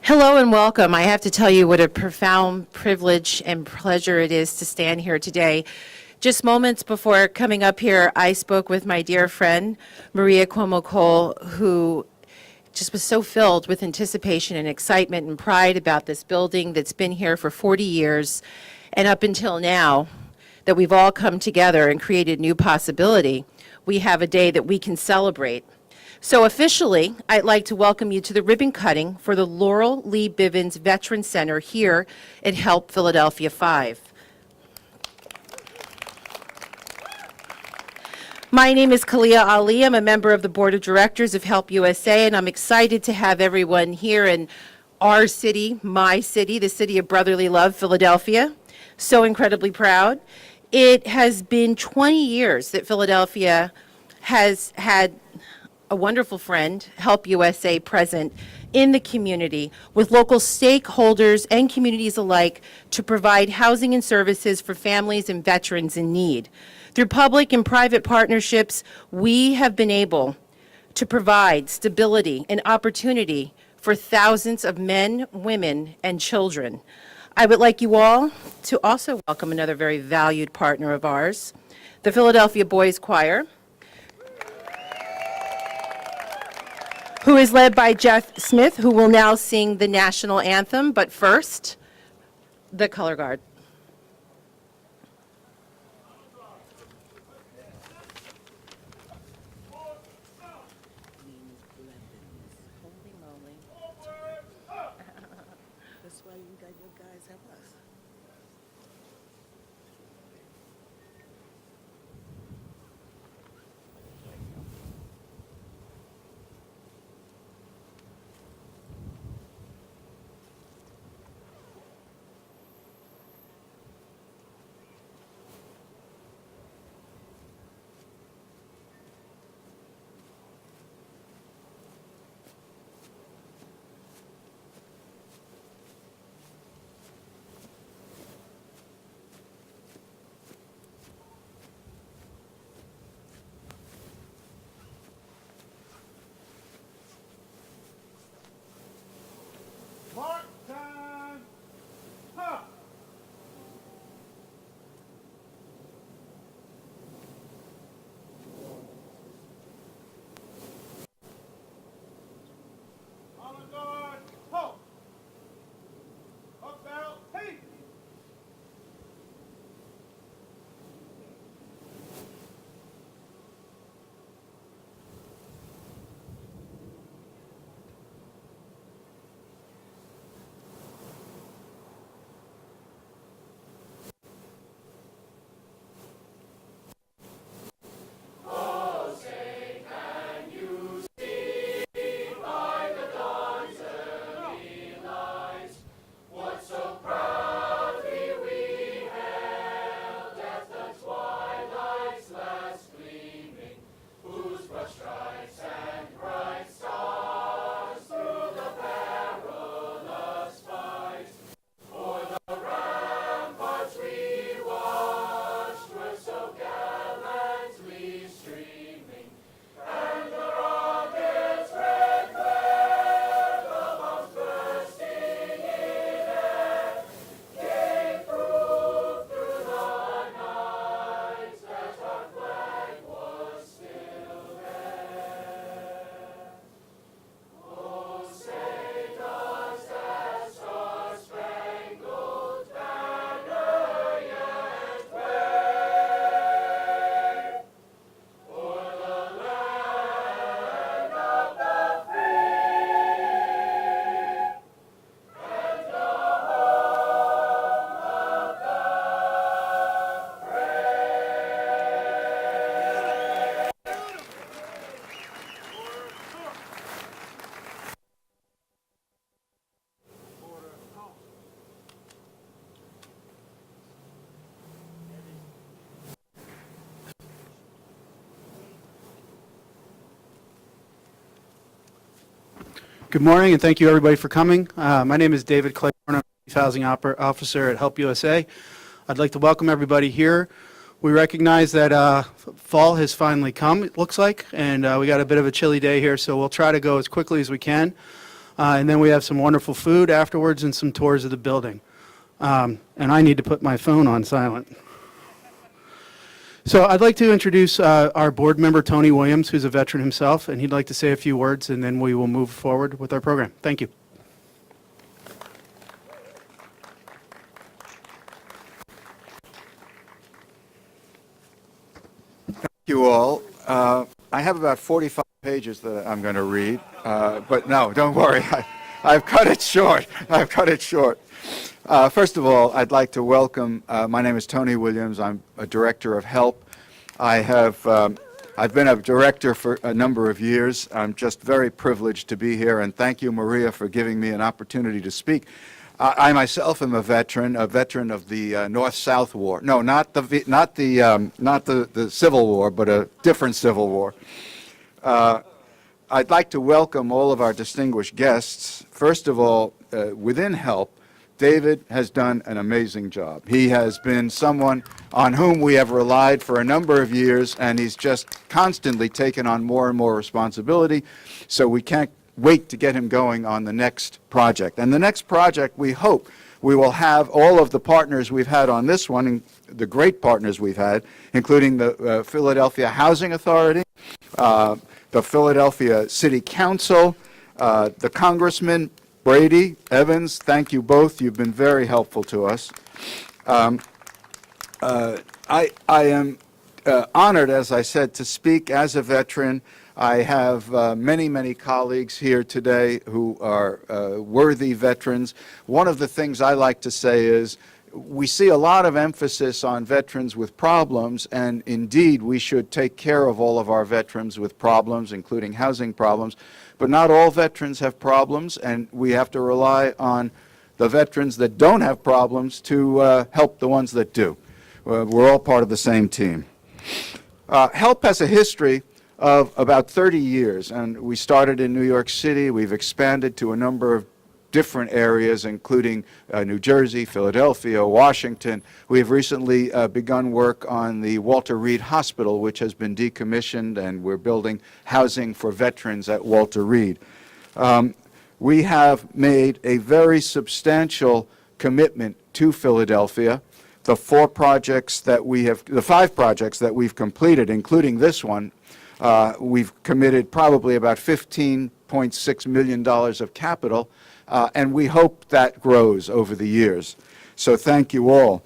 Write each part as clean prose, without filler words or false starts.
Hello and welcome. I have to tell you what a profound privilege and pleasure it is to stand here today. Just moments before coming up here, I spoke with my dear friend, Maria Cuomo-Cole, who just was so filled with anticipation and excitement and pride about this building that's been here for 40 years and up until now, that we've all come together and created new possibility. We have a day that we can celebrate. So officially, I'd like to welcome you to the ribbon cutting for the Lural Lee Blevins Veteran Center here at Help Philadelphia 5. My name is Khaliah Ali. I'm a member of the Board of Directors of Help USA, and I'm excited to have everyone here in our city, my city, the city of brotherly love, Philadelphia. So incredibly proud. It has been 20 years that Philadelphia has had a wonderful friend, Help USA, present in the community with local stakeholders and communities alike to provide housing and services for families and veterans in need. Through public and private partnerships, we have been able to provide stability and opportunity for thousands of men, women, and children. I would like you all to also welcome another very valued partner of ours, the Philadelphia Boys Choir, who is led by Jeff Smith, who will now sing the national anthem, but first, the color guard. That's why you got your guys help us. Part-time, huh? On the guard, ho! Up barrel, hey! Good morning, and thank you everybody for coming. My name is David Cleghorn. I'm Chief Housing Officer at Help USA. I'd like to welcome everybody here. We recognize that fall has finally come, it looks like, and we got a bit of a chilly day here, so we'll try to go as quickly as we can. And then we have some wonderful food afterwards and some tours of the building. And I need to put my phone on silent. So I'd like to introduce our board member, Tony Williams, who's a veteran himself, and he'd like to say a few words, and then we will move forward with our program. Thank you. Thank you all. I have about 45 pages that I'm going to read, but no, don't worry. I've cut it short. I've cut it short. First of all, I'd like to welcome, my name is Tony Williams. I'm a director of HELP. I've been a director for a number of years. I'm just very privileged to be here, and thank you, Maria, for giving me an opportunity to speak. I myself am a veteran of the North-South War. No, not the Civil War, but a different Civil War. I'd like to welcome all of our distinguished guests. First of all, within HELP, David has done an amazing job. He has been someone on whom we have relied for a number of years, and he's just constantly taken on more and more responsibility, so we can't wait to get him going on the next project. And the next project, we hope we will have all of the partners we've had on this one, the great partners we've had, including the Philadelphia Housing Authority, the Philadelphia City Council, the Congressman Brady, Evans, thank you both. You've been very helpful to us. I am honored, as I said, to speak as a veteran. I have many colleagues here today who are worthy veterans. One of the things I like to say is we see a lot of emphasis on veterans with problems, and indeed we should take care of all of our veterans with problems, including housing problems. But not all veterans have problems, and we have to rely on the veterans that don't have problems to help the ones that do. We're all part of the same team. HELP has a history of about 30 years, and we started in New York City. We've expanded to a number of different areas, including New Jersey, Philadelphia, Washington. We have recently begun work on the Walter Reed Hospital, which has been decommissioned, and we're building housing for veterans at Walter Reed. We have made a very substantial commitment to Philadelphia. The 5 projects that we've completed, including this one, we've committed probably about $15.6 million of capital, and we hope that grows over the years. So thank you all.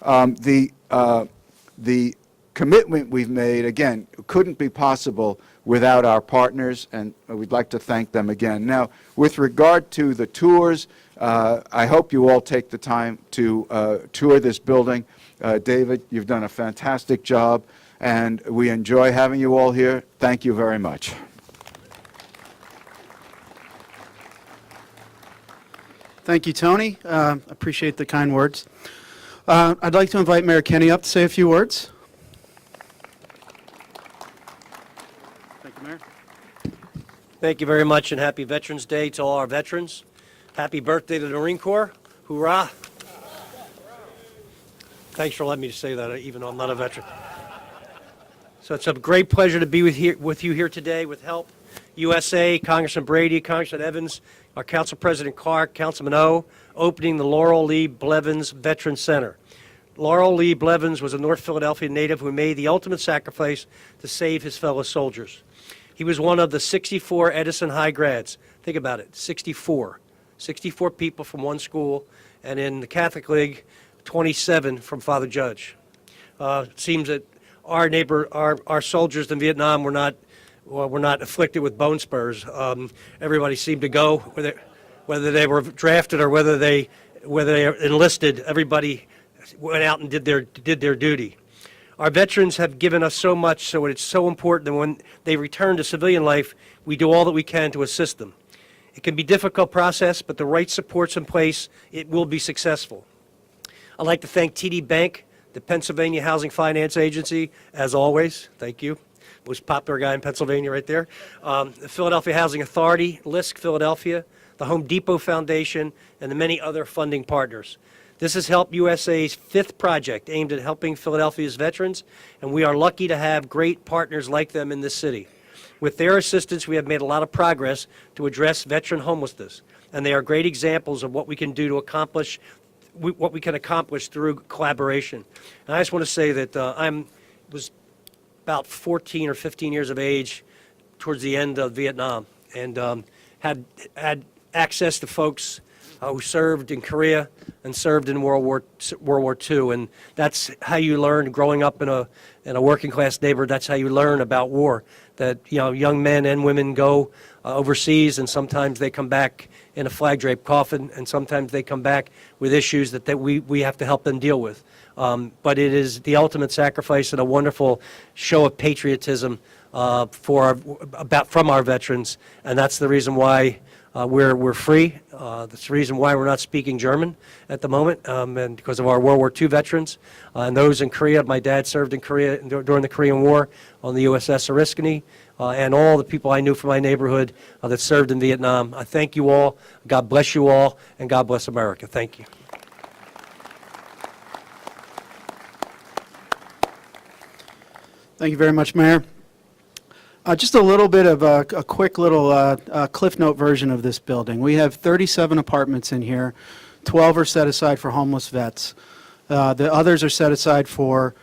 The commitment we've made, again, couldn't be possible without our partners, and we'd like to thank them again. Now, with regard to the tours, I hope you all take the time to tour this building. David, you've done a fantastic job, and we enjoy having you all here. Thank you very much. Thank you, Tony. Appreciate the kind words. I'd like to invite Mayor Kenney up to say a few words. Thank you, Mayor. Thank you very much, and happy Veterans Day to all our veterans. Happy birthday to the Marine Corps. Hoorah. Thanks for letting me say that, even though I'm not a veteran. So it's a great pleasure to be with you here today with HELP USA, Congressman Brady, Congressman Evans, our Council President Clarke, Councilman O, opening the Lural Lee Blevins Veterans Center. Lural Lee Blevins was a North Philadelphia native who made the ultimate sacrifice to save his fellow soldiers. He was one of the 64 Edison High grads. Think about it, 64. 64 people from one school, and in the Catholic League, 27 from Father Judge. It seems that our soldiers in Vietnam were not afflicted with bone spurs. Everybody seemed to go, whether they were drafted or whether they enlisted. Everybody went out and did their duty. Our veterans have given us so much, so it's so important that when they return to civilian life, we do all that we can to assist them. It can be a difficult process, but the right supports in place, it will be successful. I'd like to thank TD Bank, the Pennsylvania Housing Finance Agency, as always. Thank you. Most popular guy in Pennsylvania right there. The Philadelphia Housing Authority, LISC Philadelphia, the Home Depot Foundation, and the many other funding partners. This is HELP USA's 5th project aimed at helping Philadelphia's veterans, and we are lucky to have great partners like them in this city. With their assistance, we have made a lot of progress to address veteran homelessness, and they are great examples of what we can do to accomplish what we can accomplish through collaboration. And I just want to say that was about 14 or 15 years of age towards the end of Vietnam, and had access to folks who served in Korea and served in World War II, and that's how you learn growing up in a working class neighborhood. That's how you learn about war. That young men and women go overseas, and sometimes they come back in a flag draped coffin, and sometimes they come back with issues that we have to help them deal with. But it is the ultimate sacrifice and a wonderful show of patriotism from our veterans, and that's the reason why we're free. That's the reason why we're not speaking German at the moment, and because of our World War II veterans and those in Korea. My dad served in Korea during the Korean War on the USS Oriskany, and all the people I knew from my neighborhood that served in Vietnam. I thank you all. God bless you all, and God bless America. Thank you. Thank you very much, Mayor. Just a little bit of a quick little Cliff Note version of this building. We have 37 apartments in here. 12 are set aside for homeless vets. The others are set aside for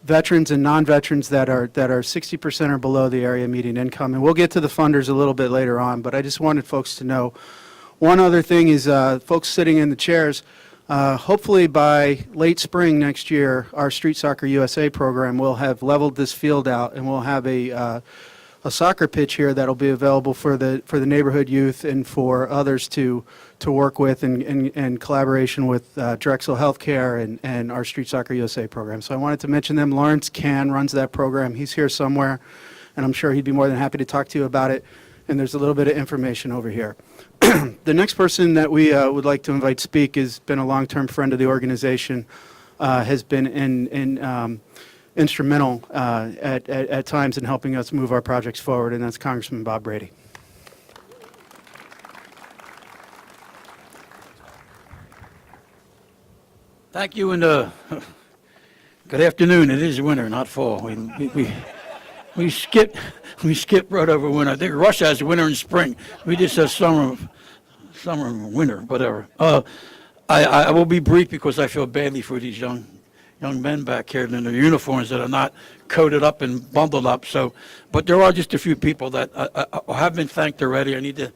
veterans and non-veterans that are 60% or below the area median income. And we'll get to the funders a little bit later on, but I just wanted folks to know. One other thing is folks sitting in the chairs, hopefully by late spring next year, our Street Soccer USA program will have leveled this field out, and we'll have a soccer pitch here that'll be available for the neighborhood youth and for others to work with in collaboration with Drexel Healthcare and our Street Soccer USA program. So I wanted to mention them. Lawrence Can runs that program. He's here somewhere, and I'm sure he'd be more than happy to talk to you about it. And there's a little bit of information over here. The next person that we would like to invite speak has been a long-term friend of the organization, has been instrumental at times in helping us move our projects forward, and that's Congressman Bob Brady. Thank you, and good afternoon. It is winter, not fall. We skip right over winter. I think Russia has winter and spring. We just have summer and winter, whatever. I will be brief because I feel badly for these young men back here in their uniforms that are not coated up and bundled up. But there are just a few people that have been thanked already. I need to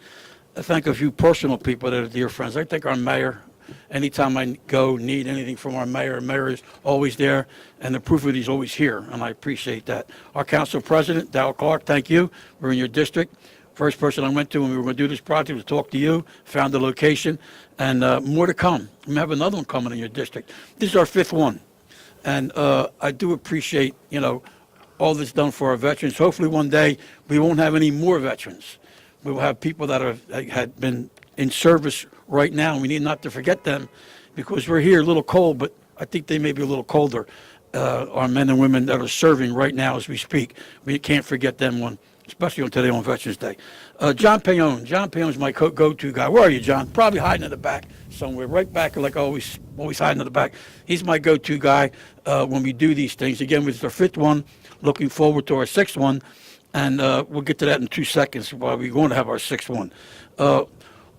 thank a few personal people that are dear friends. I thank our mayor. Anytime I need anything from our mayor is always there, and the proof of it is always here, and I appreciate that. Our council president, Darrell, Clarke, thank you. We're in your district. First person I went to when we were going to do this project was talk to you, found the location, and more to come. We have another one coming in your district. This is our fifth one, and I do appreciate, all that's done for our veterans. Hopefully one day we won't have any more veterans. We will have people that had been in service right now, and we need not to forget them because we're here a little cold, but I think they may be a little colder. Our men and women that are serving right now as we speak, we can't forget them especially on today on Veterans Day. John Payon. John Payon's my go-to guy. Where are you, John? Probably hiding in the back somewhere, right back, like always hiding in the back. He's my go-to guy when we do these things. Again, it's our fifth one, looking forward to our sixth one, and we'll get to that in 2 seconds while we're going to have our sixth one.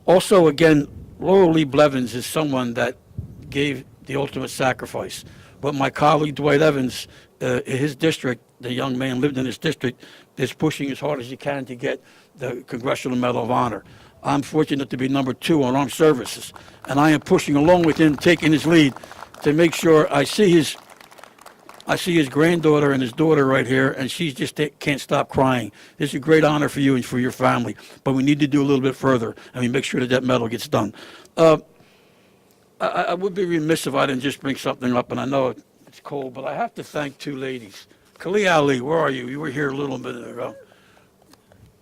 Also, again, Lural Lee Blevins is someone that gave the ultimate sacrifice. But my colleague, Dwight Evans, in his district, the young man lived in his district, is pushing as hard as he can to get the Congressional Medal of Honor. I'm fortunate to be number 2 on armed services, and I am pushing along with him, taking his lead to make sure I see his granddaughter and his daughter right here, and she just can't stop crying. This is a great honor for you and for your family, but we need to do a little bit further, and we make sure that medal gets done. I would be remiss if I didn't just bring something up, and I know it's cold, but I have to thank 2 ladies. Khaliah, where are you? You were here a little bit ago.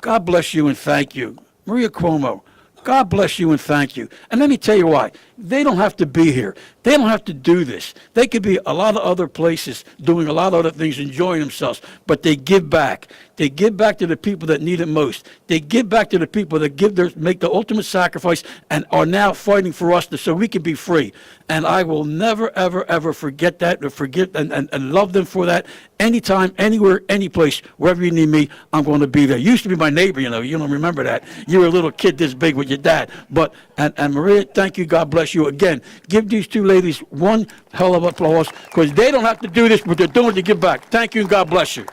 God bless you and thank you. Maria Cuomo, God bless you and thank you. And let me tell you why. They don't have to be here. They don't have to do this. They could be a lot of other places doing a lot of other things, enjoying themselves, but they give back. They give back to the people that need it most. They give back to the people that make the ultimate sacrifice and are now fighting for us so we can be free. And I will never, ever, ever forget that or forget and love them for that anytime, anywhere, any place, wherever you need me, I'm going to be there. You used to be my neighbor, you don't remember that. You were a little kid this big with your dad. But, and Maria, thank you, God bless you. Again, give these two ladies one hell of applause, because they don't have to do this, but they're doing it to give back. Thank you, and God bless you.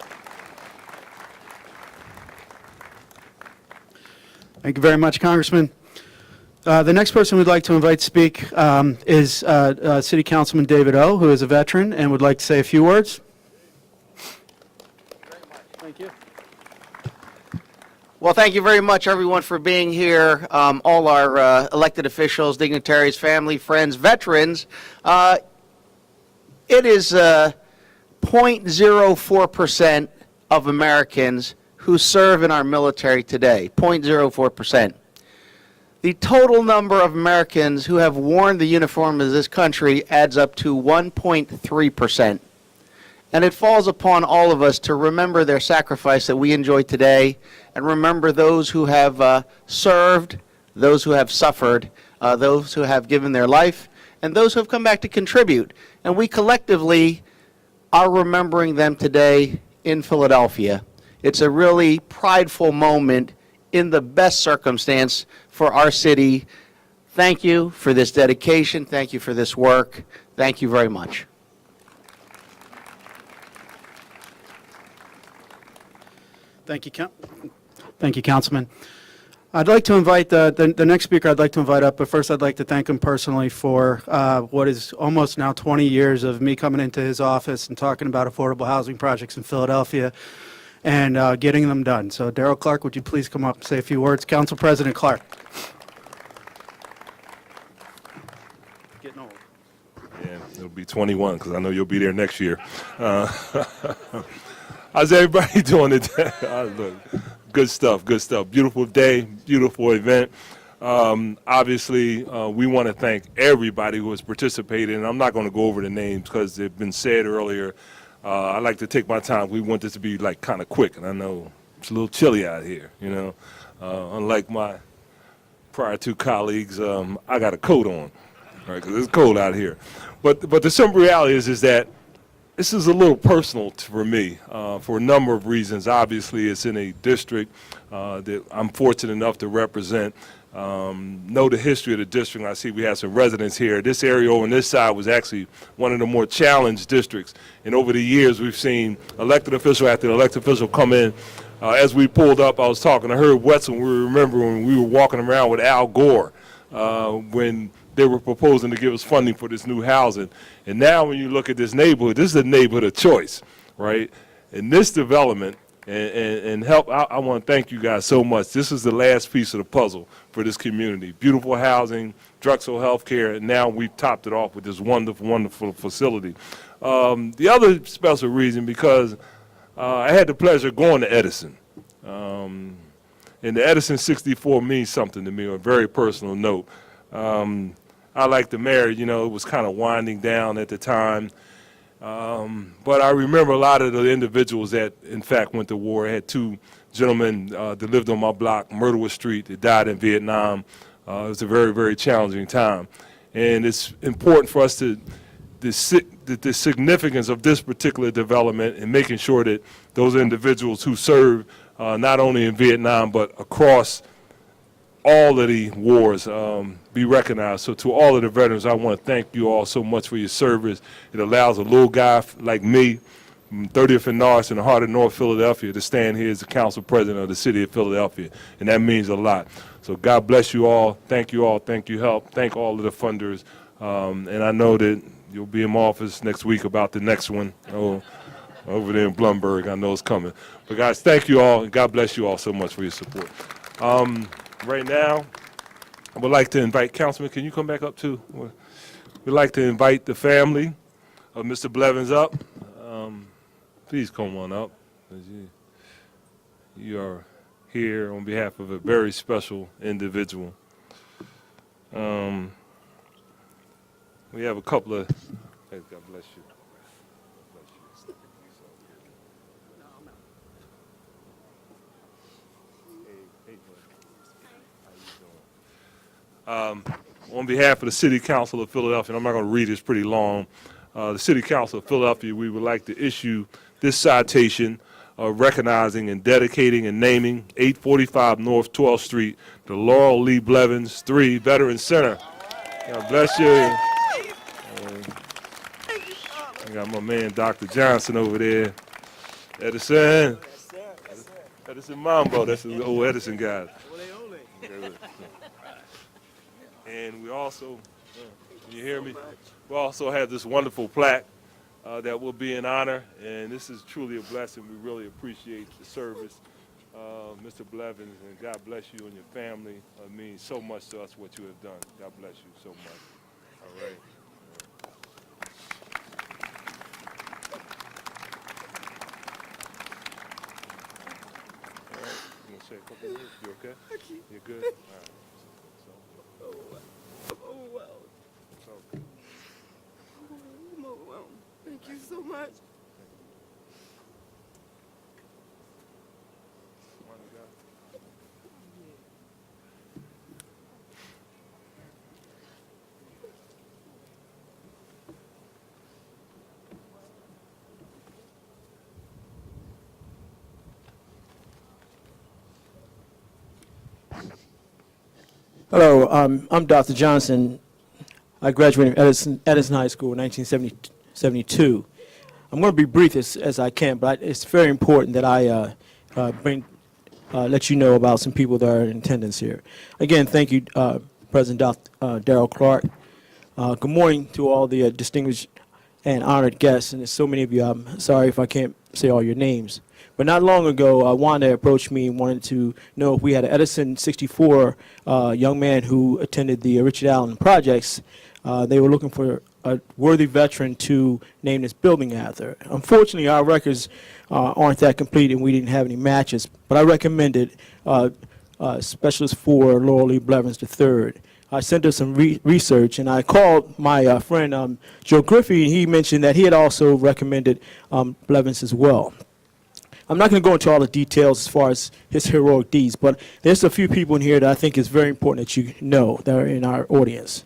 Thank you very much, Congressman. The next person we'd like to invite to speak is City Councilman David O., who is a veteran and would like to say a few words. Thank you. Well, thank you very much, everyone, for being here. All our elected officials, dignitaries, family, friends, veterans. It is 0.04% of Americans who serve in our military today, 0.04%. The total number of Americans who have worn the uniform of this country adds up to 1.3%. And it falls upon all of us to remember their sacrifice that we enjoy today, and remember those who have served, those who have suffered, those who have given their life, and those who have come back to contribute. And we collectively are remembering them today in Philadelphia. It's a really prideful moment in the best circumstance for our city. Thank you for this dedication. Thank you for this work. Thank you very much. Thank you, Councilman. I'd like to invite the next speaker I'd like to invite up, but first I'd like to thank him personally for what is almost now 20 years of me coming into his office and talking about affordable housing projects in Philadelphia and getting them done. So Darrell, Clarke, would you please come up and say a few words? Council President Clarke. Getting old. Yeah, it'll be 21 because I know you'll be there next year. How's everybody doing today? Look, good stuff, good stuff. Beautiful day, beautiful event. Obviously, we want to thank everybody who has participated, and I'm not going to go over the names because they've been said earlier. I like to take my time. We want this to be like kind of quick, and I know it's a little chilly out here, Unlike my prior two colleagues, I got a coat on, right? Because it's cold out here. But the simple reality is that this is a little personal for me for a number of reasons. Obviously, it's in a district that I'm fortunate enough to represent. Know the history of the district. I see we have some residents here. This area over on this side was actually one of the more challenged districts. And over the years, we've seen elected official after elected official come in. As we pulled up, I was talking to Herb Wetzel. We remember when we were walking around with Al Gore when they were proposing to give us funding for this new housing. And now when you look at this is a neighborhood of choice, right? And this development and help, I want to thank you guys so much. This is the last piece of the puzzle for this community. Beautiful housing, Drexel Healthcare, and now we've topped it off with this wonderful, wonderful facility. The other special reason, because I had the pleasure of going to Edison. And the Edison 64 means something to me on a very personal note. I like the mayor, it was kind of winding down at the time. But I remember a lot of the individuals that, in fact, went to war. I had two gentlemen that lived on my block, Myrtle Street, that died in Vietnam. It was a very, very challenging time. And it's important for us the significance of this particular development and making sure that those individuals who serve not only in Vietnam but across all of the wars be recognized. So to all of the veterans, I want to thank you all so much for your service. It allows a little guy like me, from 30th and North in the heart of North Philadelphia, to stand here as the council president of the city of Philadelphia, and that means a lot. So God bless you all. Thank you all. Thank you, help. Thank all of the funders. And I know that you'll be in my office next week about the next one. Over there in Blumberg, I know it's coming. But guys, thank you all, and God bless you all so much for your support. Right now, I would like to invite, Councilman, can you come back up too? We'd like to invite the family of Mr. Blevins up. Please come on up. You are here on behalf of a very special individual. We have a couple of, hey, God bless you. On behalf of the City Council of Philadelphia, and I'm not going to read it, it's pretty long, the City Council of Philadelphia, we would like to issue this citation recognizing and dedicating and naming 845 North 12th Street the Lural Lee Blevins III Veteran Center. God bless you. I got my man Dr. Johnson over there. Edison. Edison Mambo, that's the old Edison guy. And we also, can you hear me? We also have this wonderful plaque that will be in honor, and this is truly a blessing. We really appreciate the service, Mr. Blevins, and God bless you and your family. It means so much to us what you have done. God bless you so much. All right. All right. You want to say a couple words? You okay? You're good? All right. I'm overwhelmed. Thank you so much. Hello, I'm Dr. Johnson. I graduated from Edison High School in 1972. I'm going to be brief as I can, but it's very important that I let you know about some people that are in attendance here. Again, thank you, President Darrell, Clarke. Good morning to all the distinguished and honored guests, and there's so many of you. I'm sorry if I can't say all your names. But not long ago, Wanda approached me and wanted to know if we had an Edison 64 young man who attended the Richard Allen projects. They were looking for a worthy veteran to name this building after. Unfortunately, our records aren't that complete, and we didn't have any matches. But I recommended specialist for Lural Lee Blevins III. I sent her some research, and I called my friend Joe Griffey, and he mentioned that he had also recommended Blevins as well. I'm not going to go into all the details as far as his heroic deeds, but there's a few people in here that I think is very important that you know that are in our audience.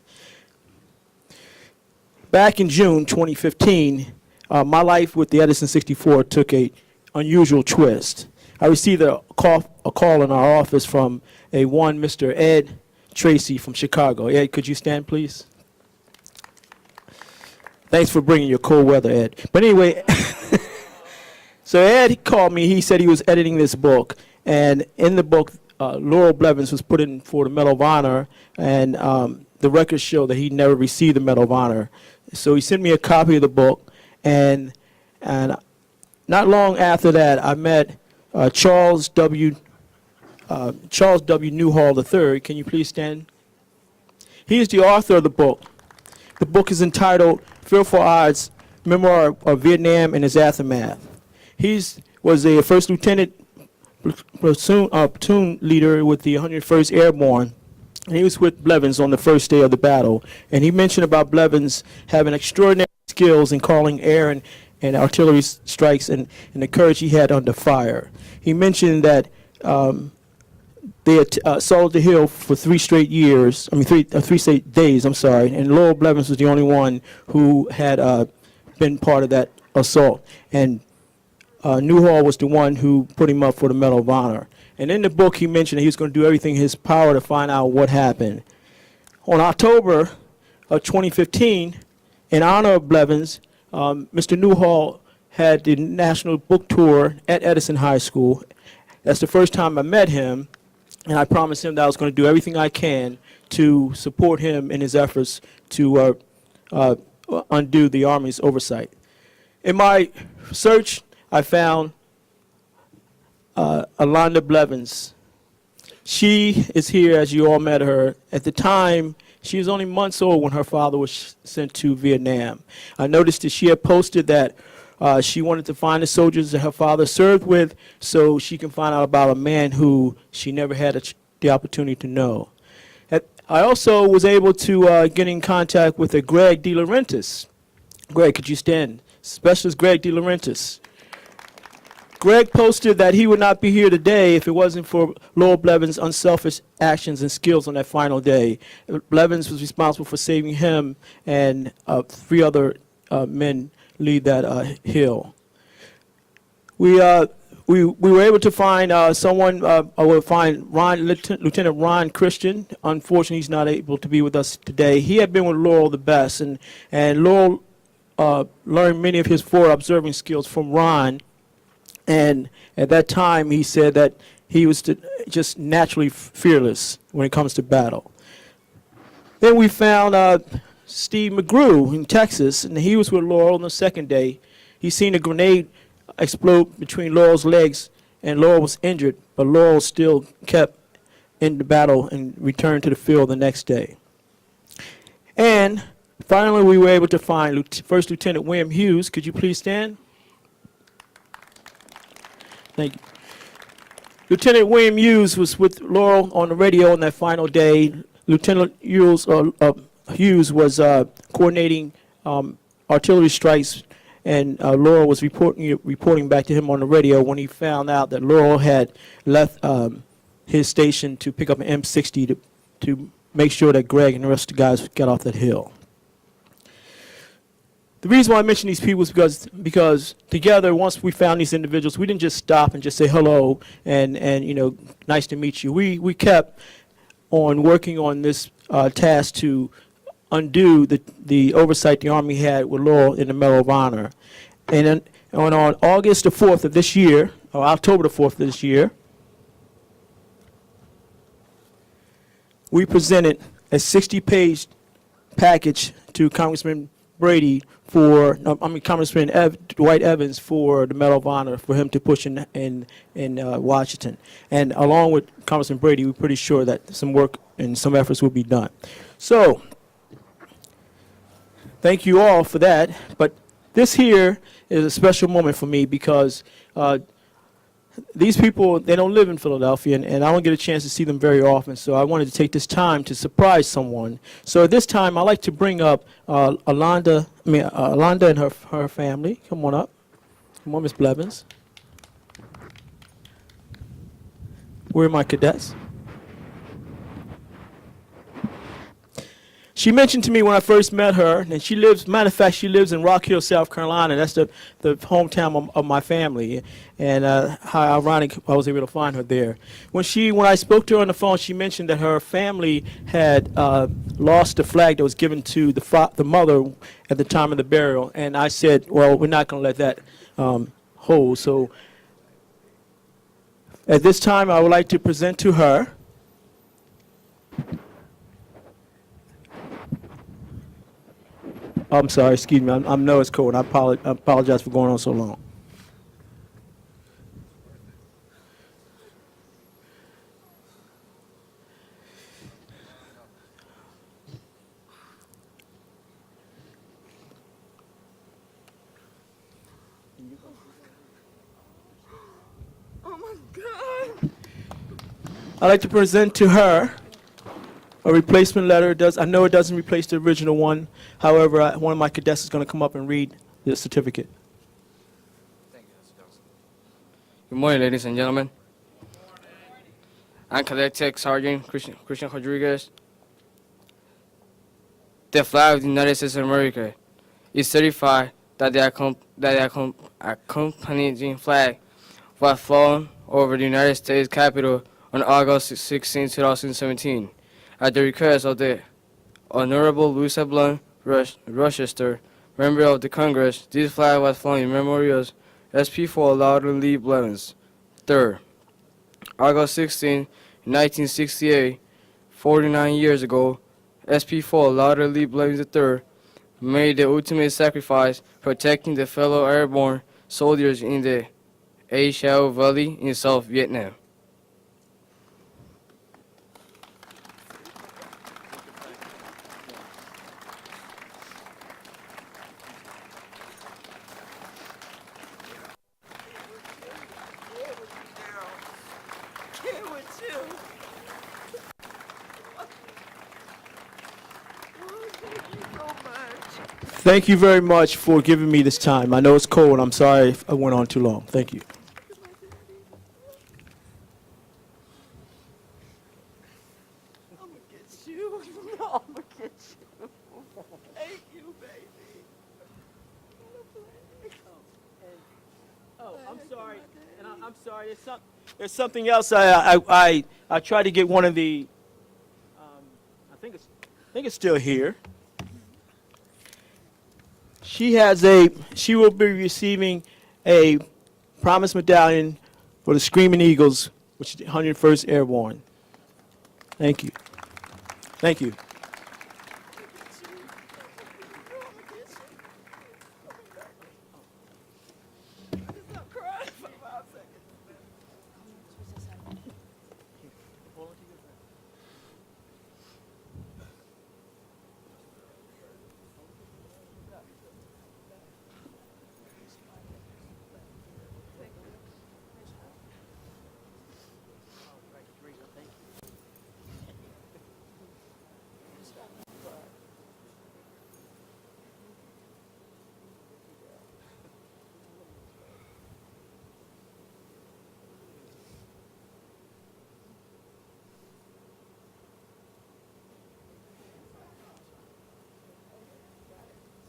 Back in June 2015, my life with the Edison 64 took a unusual twist. I received a call in our office from one Mr. Ed Tracy from Chicago. Ed, could you stand, please? Thanks for bringing your cold weather, Ed. But anyway, so Ed called me. He said he was editing this book, and in the book, Lural Blevins was put in for the Medal of Honor, and the records show that he never received the Medal of Honor. So he sent me a copy of the book, and not long after that, I met Charles W. Newhall III. Can you please stand? He is the author of the book. The book is entitled Fearful Odds, Memoir of Vietnam and Its Aftermath. He was a first lieutenant platoon leader with the 101st Airborne, and he was with Blevins on the first day of the battle. And he mentioned about Blevins having extraordinary skills in calling air and artillery strikes and the courage he had under fire. He mentioned that they had assaulted the hill for 3 straight years, 3 straight days, and Lural Blevins was the only one who had been part of that assault. And Newhall was the one who put him up for the Medal of Honor. And in the book, he mentioned that he was going to do everything in his power to find out what happened. On October of 2015, in honor of Blevins, Mr. Newhall had the National Book Tour at Edison High School. That's the first time I met him, and I promised him that I was going to do everything I can to support him in his efforts to undo the Army's oversight. In my search, I found Alonda Blevins. She is here, as you all met her. At the time, she was only months old when her father was sent to Vietnam. I noticed that she had posted that she wanted to find the soldiers that her father served with so she can find out about a man who she never had the opportunity to know. I also was able to get in contact with a Greg De Laurentiis. Greg, could you stand? Specialist Greg De Laurentiis. Greg posted that he would not be here today if it wasn't for Lural Blevins' unselfish actions and skills on that final day. Blevins was responsible for saving him and 3 other men leave that hill. We were able to find someone. I will find Lieutenant Ron Christian. Unfortunately, he's not able to be with us today. He had been with Laurel the best, and Laurel learned many of his forward observing skills from Ron. And at that time, he said that he was just naturally fearless when it comes to battle. Then we found Steve McGrew in Texas, and he was with Laurel on the second day. He seen a grenade explode between Laurel's legs, and Laurel was injured, but Laurel still kept in the battle and returned to the field the next day. And finally, we were able to find First Lieutenant William Hughes. Could you please stand? Thank you. Lieutenant William Hughes was with Laurel on the radio on that final day. Lieutenant Hughes was coordinating artillery strikes, and Laurel was reporting back to him on the radio when he found out that Laurel had left his station to pick up an M60 to make sure that Greg and the rest of the guys got off that hill. The reason why I mention these people is because together, once we found these individuals, we didn't just stop and just say hello and nice to meet you. We kept on working on this task to undo the oversight the Army had with Laurel in the Medal of Honor. And then on August the 4th of this year, or October the 4th of this year, we presented a 60-page package to Congressman Brady Congressman Dwight Evans for the Medal of Honor for him to push in Washington. And along with Congressman Brady, we're pretty sure that some work and some efforts will be done. So, thank you all for that. But this here is a special moment for me because these people, they don't live in Philadelphia, and I don't get a chance to see them very often, so I wanted to take this time to surprise someone. So at this time, I'd like to bring up Alonda and her family. Come on up. Come on, Ms. Blevins. Where are my cadets? She mentioned to me when I first met her, and she lives in Rock Hill, South Carolina. That's the hometown of my family, and how ironic I was able to find her there. When I spoke to her on the phone, she mentioned that her family had lost the flag that was given to the mother at the time of the burial, and I said, well, we're not going to let that hold. So at this time, I would like to present to her I'm sorry, excuse me. I know it's cold. I apologize for going on so long. Oh my God. I'd like to present to her a replacement letter. I know it doesn't replace the original one. However, one of my cadets is going to come up and read the certificate. Good morning, ladies and gentlemen. I'm Cadet Tech Sergeant Christian Rodriguez. The flag of the United States of America is certified that the accompanying flag was flown over the United States Capitol on August 16, 2017. At the request of the Honorable Louisa Blunt Rochester, member of the Congress, this flag was flown in memory of SP4 Lural Lee Blevins III. August 16, 1968, 49 years ago, SP4 Lural Lee Blevins III made the ultimate sacrifice protecting the fellow airborne soldiers in the A Shau Valley in South Vietnam. Thank you very much for giving me this time. I know it's cold. I'm sorry if I went on too long. Thank you. I'm gonna get you. No, I'm gonna get you. Thank you, baby. Oh, I'm sorry, and I'm sorry. There's something else. I tried to get one of the. I think it's still here. She will be receiving a Promise Medallion for the Screaming Eagles, which is the 101st Airborne. Thank you. Thank you. Stop crying for 5 seconds.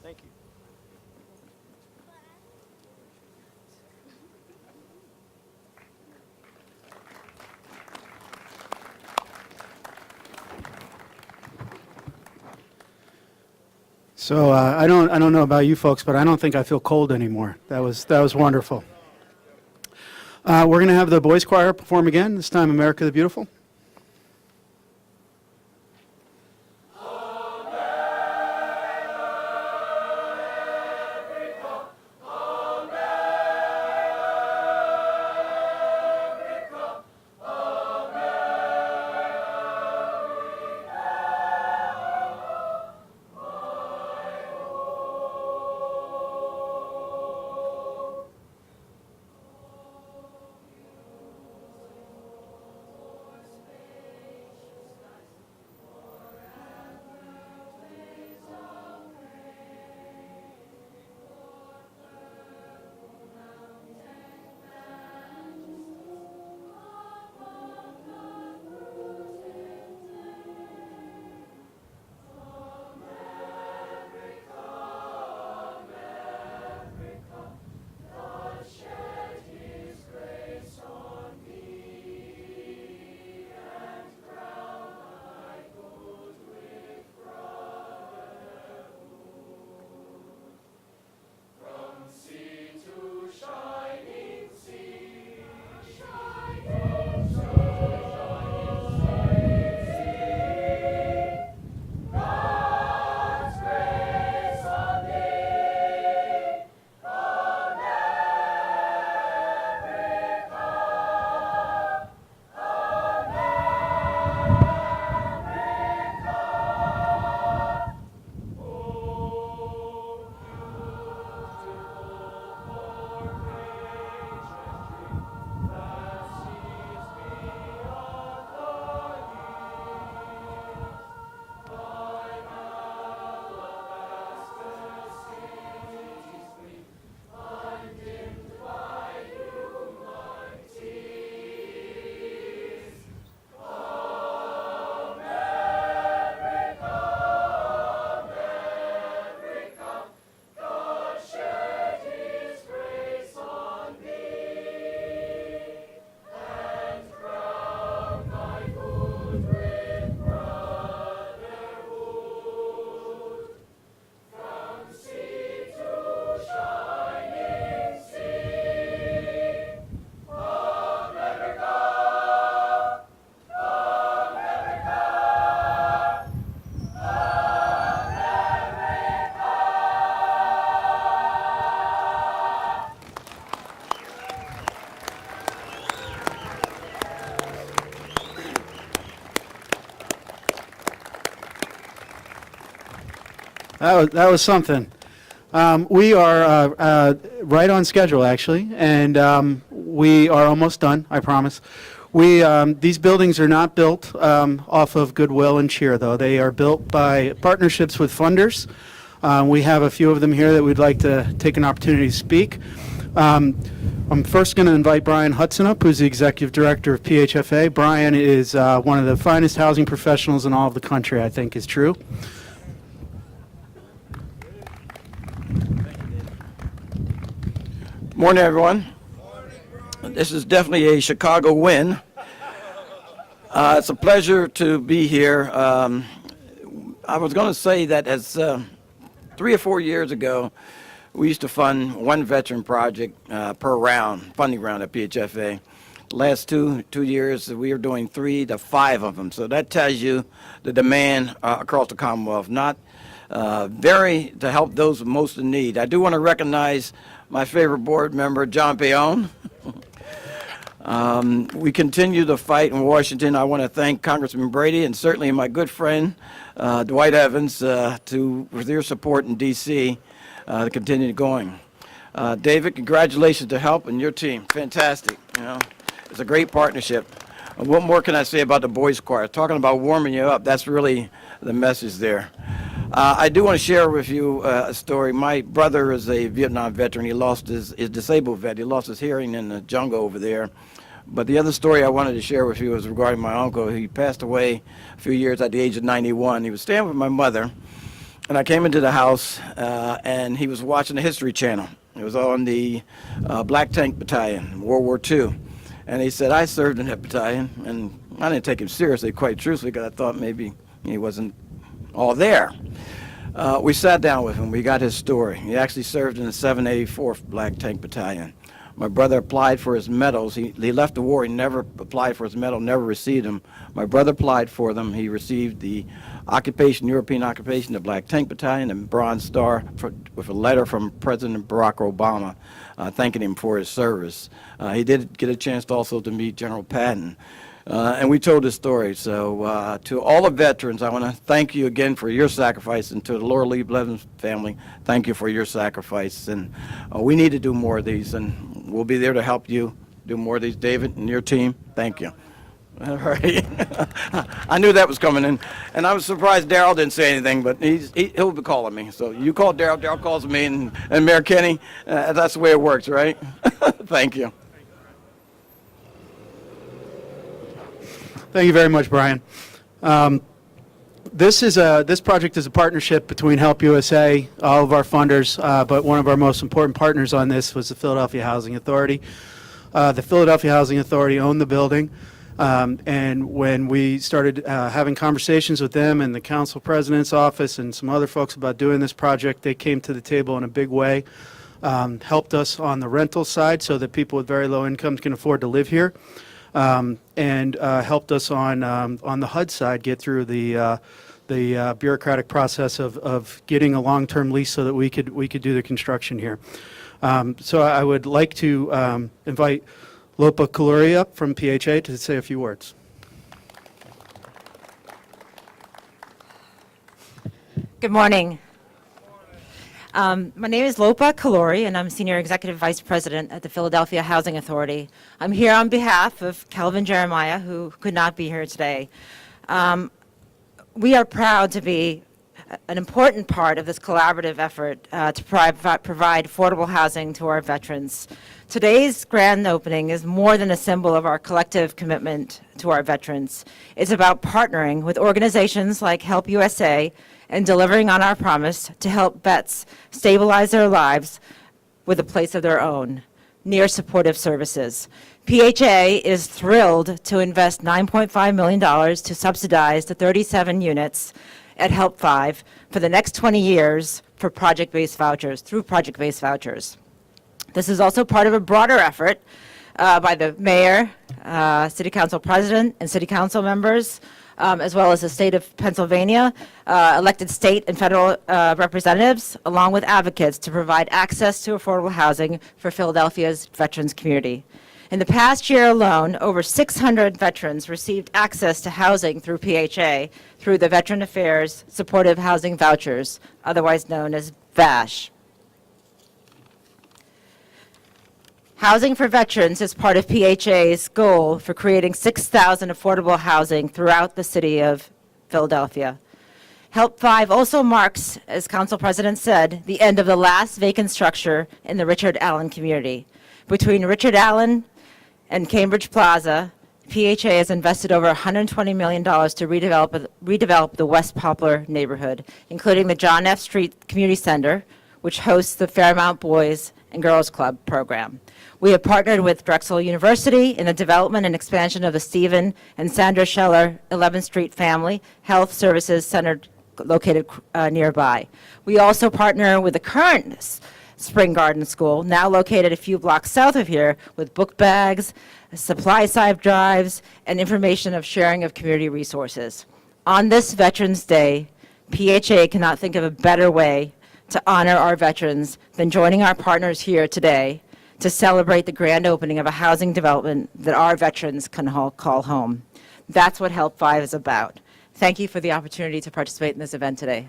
Thank you. So I don't know about you folks, but I don't think I feel cold anymore. That was wonderful. We're going to have the boys choir perform again. This time, "America the Beautiful." That was something. We are right on schedule, actually, and we are almost done, I promise. These buildings are not built off of goodwill and cheer, though. They are built by partnerships with funders. We have a few of them here that we'd like to take an opportunity to speak. I'm first going to invite Brian Hudson up, who's the Executive Director of PHFA. Brian is one of the finest housing professionals in all of the country, I think is true. Morning, everyone. This is definitely a Chicago win. It's a pleasure to be here. I was going to say that as 3 or 4 years ago, we used to fund one veteran project per round, funding round at PHFA. Last two years, we are doing 3 to 5 of them. So that tells you the demand across the Commonwealth, not to help those most in need. I do want to recognize my favorite board member, John Payon. We continue the fight in Washington. I want to thank Congressman Brady and certainly my good friend, Dwight Evans, for their support in D.C. To continue going. David, congratulations to HELP and your team. Fantastic. It's a great partnership. What more can I say about the Boys Choir? Talking about warming you up, that's really the message there. I do want to share with you a story. My brother is a Vietnam veteran. He lost his disabled vet. He lost his hearing in the jungle over there. But the other story I wanted to share with you was regarding my uncle. He passed away a few years at the age of 91. He was staying with my mother, and I came into the house, and he was watching the History Channel. It was on the Black Tank Battalion, World War II. And he said, I served in that battalion, and I didn't take him seriously, quite truthfully, because I thought maybe he wasn't all there. We sat down with him. We got his story. He actually served in the 784th Black Tank Battalion. My brother applied for his medals. He left the war. He never applied for his medal, never received them. My brother applied for them. He received the European occupation, the Black Tank Battalion, and Bronze Star with a letter from President Barack Obama thanking him for his service. He did get a chance also to meet General Patton. And we told his story. So to all the veterans, I want to thank you again for your sacrifice, and to the Lural Lee Blevins family, thank you for your sacrifice. And we need to do more of these, and we'll be there to help you do more of these. David and your team, thank you. All right. I knew that was coming in, and I was surprised Darrell didn't say anything, but he'll be calling me. So you call Darrell, Darrell calls me, and Mayor Kenney, that's the way it works, right? Thank you. Thank you very much, Brian. This project is a partnership between Help USA, all of our funders, but one of our most important partners on this was the Philadelphia Housing Authority. The Philadelphia Housing Authority owned the building, and when we started having conversations with them and the council president's office and some other folks about doing this project, they came to the table in a big way, helped us on the rental side so that people with very low incomes can afford to live here. And helped us on the HUD side get through the bureaucratic process of getting a long-term lease so that we could do the construction here. So I would like to invite Lopa Kolluri up from PHA to say a few words. Good morning. My name is Lopa Kolluri, and I'm Senior Executive Vice President at the Philadelphia Housing Authority. I'm here on behalf of Calvin Jeremiah, who could not be here today. We are proud to be an important part of this collaborative effort to provide affordable housing to our veterans. Today's grand opening is more than a symbol of our collective commitment to our veterans. It's about partnering with organizations like Help USA and delivering on our promise to help vets stabilize their lives with a place of their own, near supportive services. PHA is thrilled to invest $9.5 million to subsidize the 37 units at Help 5 for the next 20 years for project-based vouchers, through project-based vouchers. This is also part of a broader effort by the mayor, city council president, and city council members, as well as the state of Pennsylvania, elected state and federal representatives, along with advocates to provide access to affordable housing for Philadelphia's veterans community. In the past year alone, over 600 veterans received access to housing through PHA through the Veteran Affairs Supportive Housing Vouchers, otherwise known as VASH. Housing for Veterans is part of PHA's goal for creating 6,000 affordable housing throughout the city of Philadelphia. Help 5 also marks, as Council President said, the end of the last vacant structure in the Richard Allen community. Between Richard Allen and Cambridge Plaza, PHA has invested over $120 million to redevelop the West Poplar neighborhood, including the John F. Street Community Center, which hosts the Fairmount Boys and Girls Club program. We have partnered with Drexel University in the development and expansion of the Stephen and Sandra Scheller 11th Street Family Health Services Center located nearby. We also partner with the current Spring Garden School, now located a few blocks south of here, with book bags, supply side drives, and information of sharing of community resources. On this Veterans Day, PHA cannot think of a better way to honor our veterans than joining our partners here today to celebrate the grand opening of a housing development that our veterans can call home. That's what Help 5 is about. Thank you for the opportunity to participate in this event today.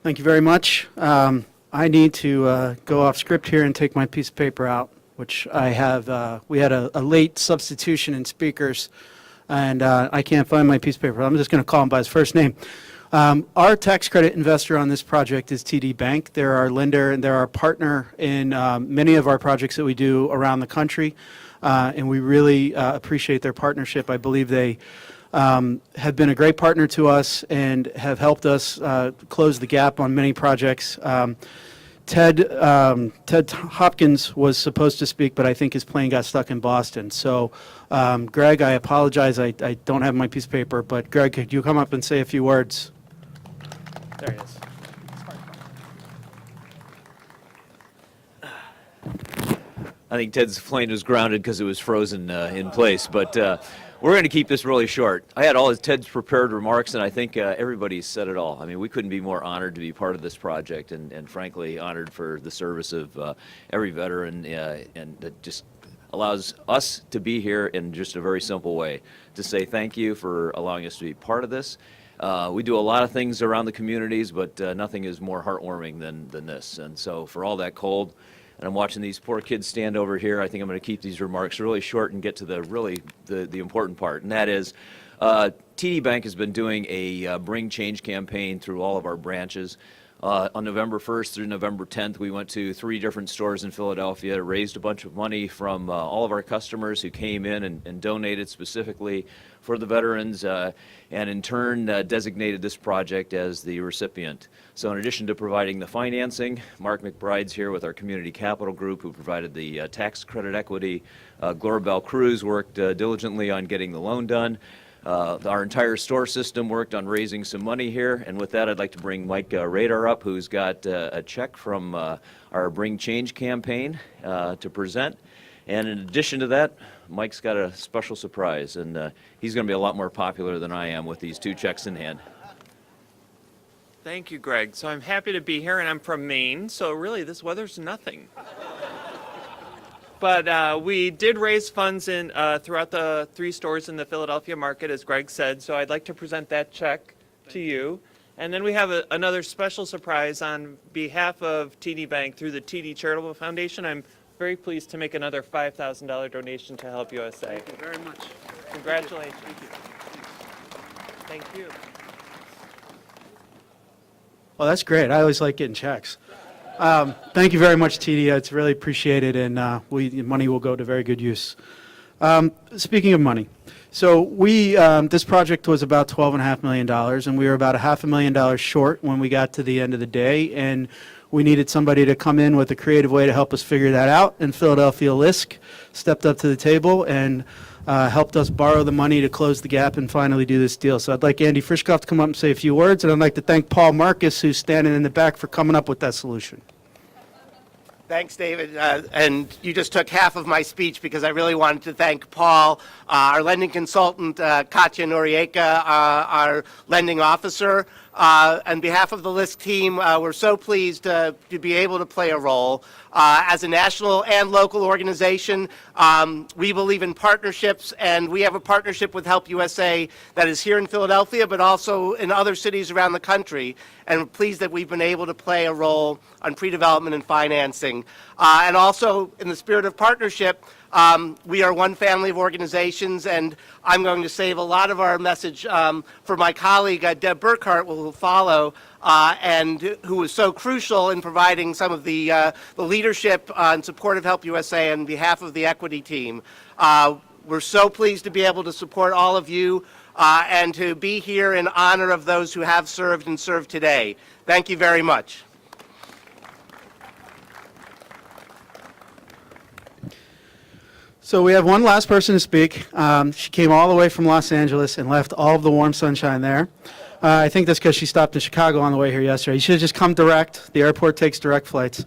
Thank you very much. I need to go off script here and take my piece of paper out, which I have. We had a late substitution in speakers, and I can't find my piece of paper. I'm just going to call him by his first name. Our tax credit investor on this project is TD Bank. They're our lender and they're our partner in many of our projects that we do around the country, and we really appreciate their partnership. I believe they have been a great partner to us and have helped us close the gap on many projects. Ted Hopkins was supposed to speak, but I think his plane got stuck in Boston. So, Greg, I apologize. I don't have my piece of paper, but Greg, could you come up and say a few words? There he is. I think Ted's plane was grounded because it was frozen in place, but we're going to keep this really short. I had all of Ted's prepared remarks, and I think everybody said it all. I mean, we couldn't be more honored to be part of this project, and frankly, honored for the service of every veteran, and that just allows us to be here in just a very simple way, to say thank you for allowing us to be part of this. We do a lot of things around the communities, but nothing is more heartwarming than this. And so for all that cold, and I'm watching these poor kids stand over here, I think I'm going to keep these remarks really short and get to the important part, and that is TD Bank has been doing a Bring Change campaign through all of our branches. On November 1st through November 10th, we went to 3 different stores in Philadelphia, raised a bunch of money from all of our customers who came in and donated specifically for the veterans, and in turn designated this project as the recipient. So in addition to providing the financing, Mark McBride's here with our Community Capital Group, who provided the tax credit equity. Gloria Bell Cruz worked diligently on getting the loan done. Our entire store system worked on raising some money here, and with that I'd like to bring Mike Radar up, who's got a check from our Bring Change campaign to present. And in addition to that, Mike's got a special surprise, and he's going to be a lot more popular than I am with these 2 checks in hand. Thank you, Greg. So I'm happy to be here, and I'm from Maine, so really this weather's nothing. But we did raise funds in throughout the 3 stores in the Philadelphia market, as Greg said, so I'd like to present that check to you. And then we have another special surprise on behalf of TD Bank through the TD Charitable Foundation. I'm very pleased to make another $5,000 donation to Help USA. Thank you very much. Congratulations. Thank you. Well, that's great. I always like getting checks. Thank you very much, TD. It's really appreciated, and money will go to very good use. Speaking of money, so this project was about $12.5 million, and we were about $500,000 short when we got to the end of the day, and we needed somebody to come in with a creative way to help us figure that out, and Philadelphia Lisk stepped up to the table and helped us borrow the money to close the gap and finally do this deal. So I'd like Andy Frischkopf to come up and say a few words, and I'd like to thank Paul Marcus, who's standing in the back, for coming up with that solution. Thanks, David. And you just took half of my speech because I really wanted to thank Paul, our lending consultant, Katya Norieka, our lending officer. On behalf of the LISC team, we're so pleased to be able to play a role. As a national and local organization, we believe in partnerships, and we have a partnership with Help USA that is here in Philadelphia, but also in other cities around the country. And we're pleased that we've been able to play a role on pre-development and financing. And also, in the spirit of partnership, we are one family of organizations, and I'm going to save a lot of our message for my colleague, Deb Burkhart, will follow, and who was so crucial in providing some of the leadership and support of Help USA on behalf of the equity team. We're so pleased to be able to support all of you. and to be here in honor of those who have served and serve today. Thank you very much. So we have one last person to speak. She came all the way from Los Angeles and left all of the warm sunshine there. I think that's because she stopped in Chicago on the way here yesterday. You should have just come direct. The airport takes direct flights.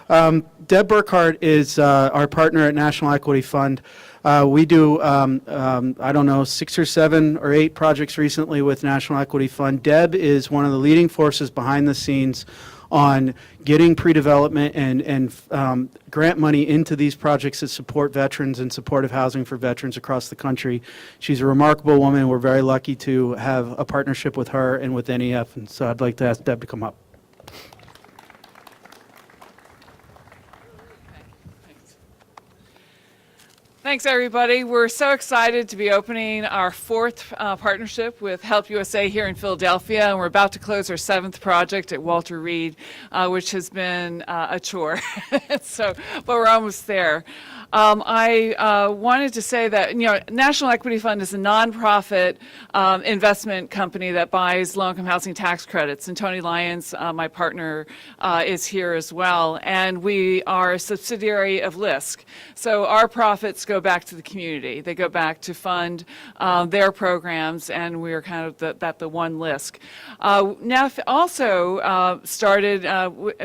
Deb Burkhart is our partner at National Equity Fund. We do, I don't know, 6 or 7 or 8 projects recently with National Equity Fund. Deb is one of the leading forces behind the scenes on getting pre-development and grant money into these projects that support veterans and supportive housing for veterans across the country. She's a remarkable woman. We're very lucky to have a partnership with her and with NEF, and so I'd like to ask Deb to come up. Thanks, everybody. We're so excited to be opening our 4th partnership with Help USA here in Philadelphia, and we're about to close our 7th project at Walter Reed, which has been a chore. But we're almost there. I wanted to say that, National Equity Fund is a nonprofit investment company that buys low-income housing tax credits, and Tony Lyons, my partner, is here as well, and we are a subsidiary of LISC. So our profits go back to the community. They go back to fund their programs, and we're kind of the one LISC. NEF also started,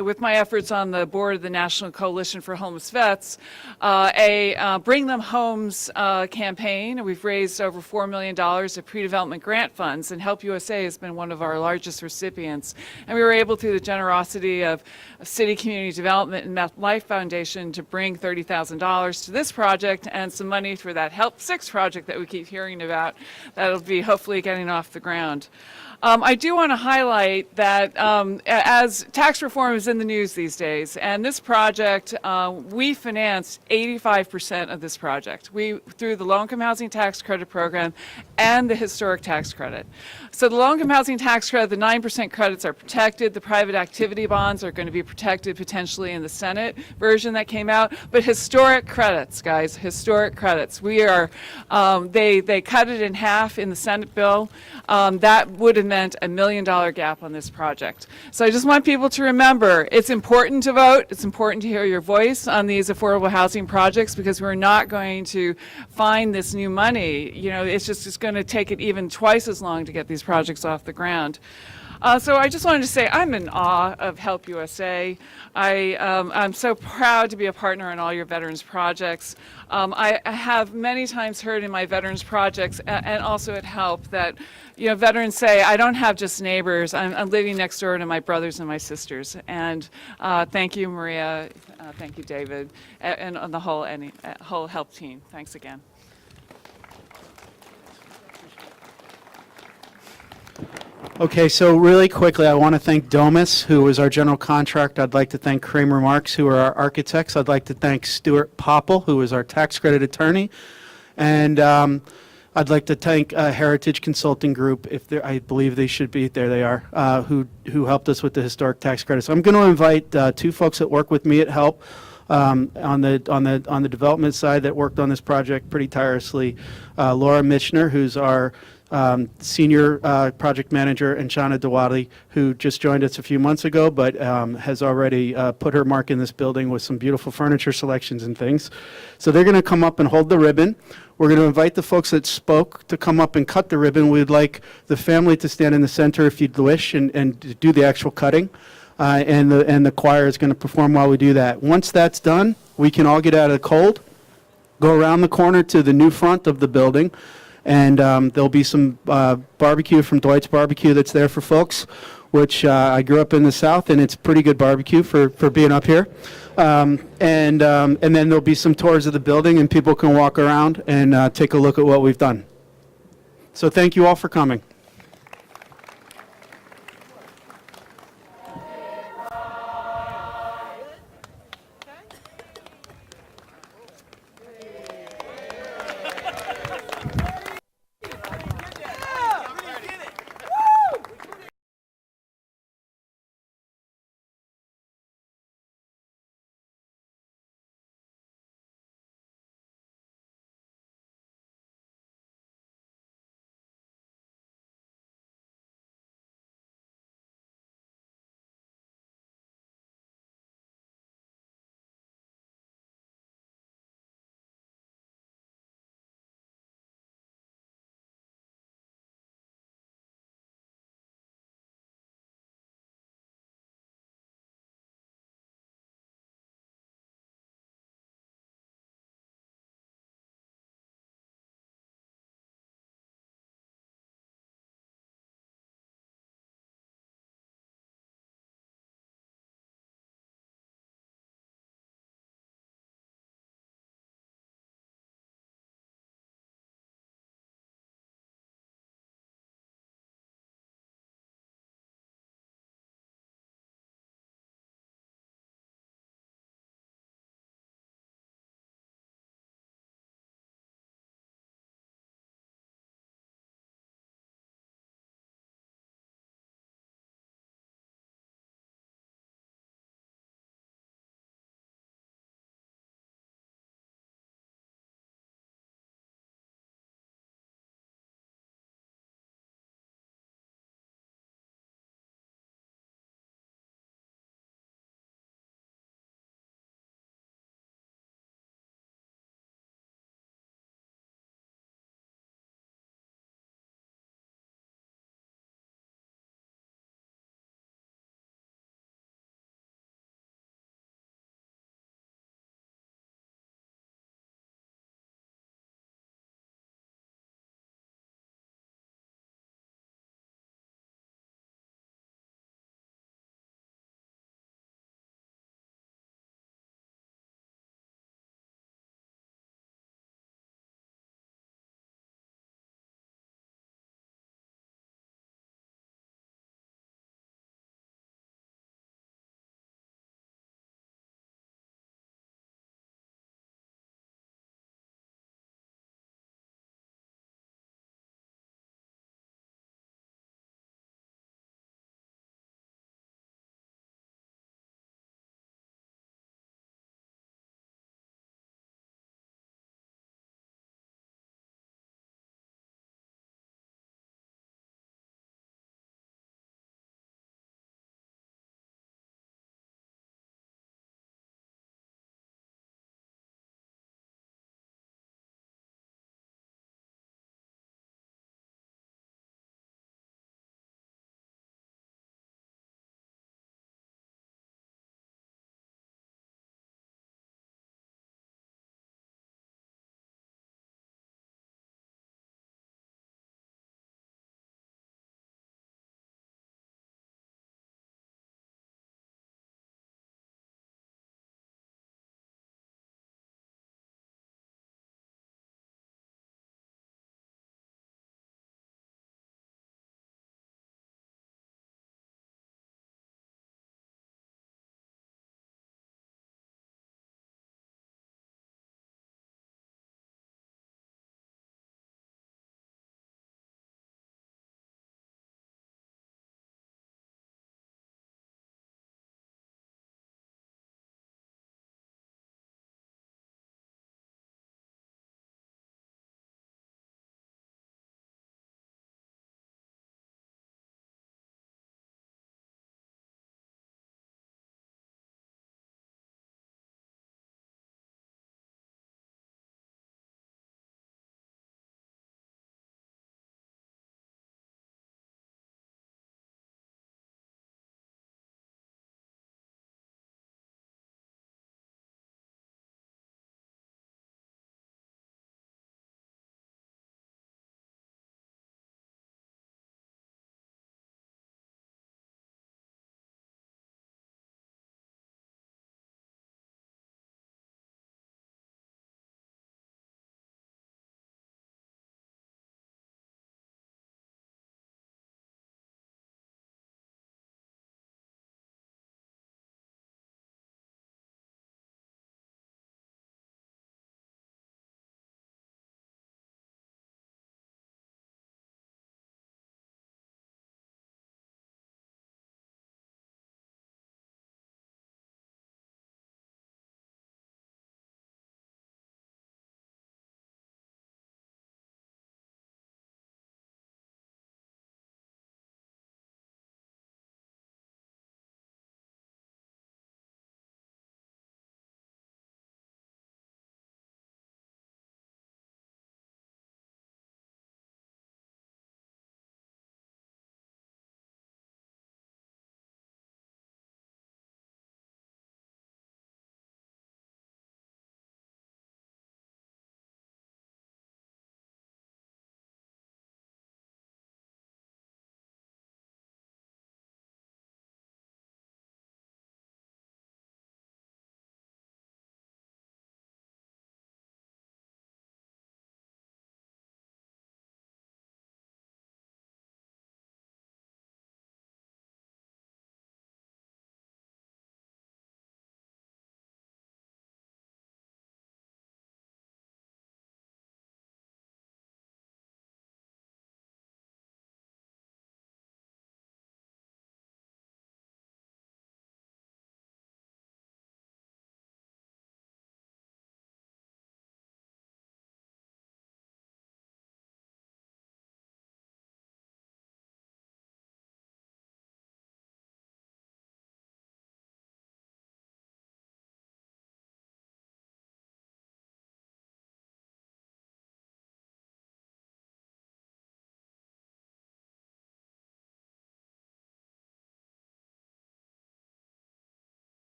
with my efforts on the board of the National Coalition for Homeless Vets, a Bring Them Homes campaign. We've raised over $4 million of pre-development grant funds, and Help USA has been one of our largest recipients. And we were able, through the generosity of City Community Development and MetLife Foundation, to bring $30,000 to this project and some money for that Help 6 project that we keep hearing about that'll be hopefully getting off the ground. I do want to highlight that as tax reform is in the news these days, and this project, we financed 85% of this project. Through the Low-Income Housing Tax Credit Program and the Historic Tax Credit. So the Low-Income Housing Tax Credit, the 9% credits are protected. The private activity bonds are going to be protected potentially in the Senate version that came out. But historic credits, guys, historic credits. We are, they cut it in half in the Senate bill. That would have meant $1 million gap on this project. So I just want people to remember, it's important to vote. It's important to hear your voice on these affordable housing projects, because we're not going to find this new money. It's going to take it even twice as long to get these projects off the ground. So I just wanted to say I'm in awe of Help USA. I'm so proud to be a partner in all your veterans projects. I have many times heard in my veterans projects and also at Help that veterans say, I don't have just neighbors, I'm living next door to my brothers and my sisters. And thank you, Maria, thank you, David, and the whole Help team. Thanks again. Okay, so really quickly, I want to thank Domus, who is our general contractor. I'd like to thank Kramer Marks, who are our architects. I'd like to thank Stuart Popple, who is our tax credit attorney. And I'd like to thank Heritage Consulting Group, I believe they should be, there they are, who helped us with the historic tax credits. I'm going to invite 2 folks that work with me at Help on the development side that worked on this project pretty tirelessly. Laura Michener, who's our senior project manager, and Shana Dawadi, who just joined us a few months ago, but has already put her mark in this building with some beautiful furniture selections and things. So they're going to come up and hold the ribbon. We're going to invite the folks that spoke to come up and cut the ribbon. We'd like the family to stand in the center if you'd wish and do the actual cutting. And the choir is going to perform while we do that. Once that's done, we can all get out of the cold, go around the corner to the new front of the building, and there'll be some barbecue from Dwight's Barbecue that's there for folks, which I grew up in the South, and it's pretty good barbecue for being up here. And then there'll be some tours of the building, and people can walk around and take a look at what we've done. So thank you all for coming.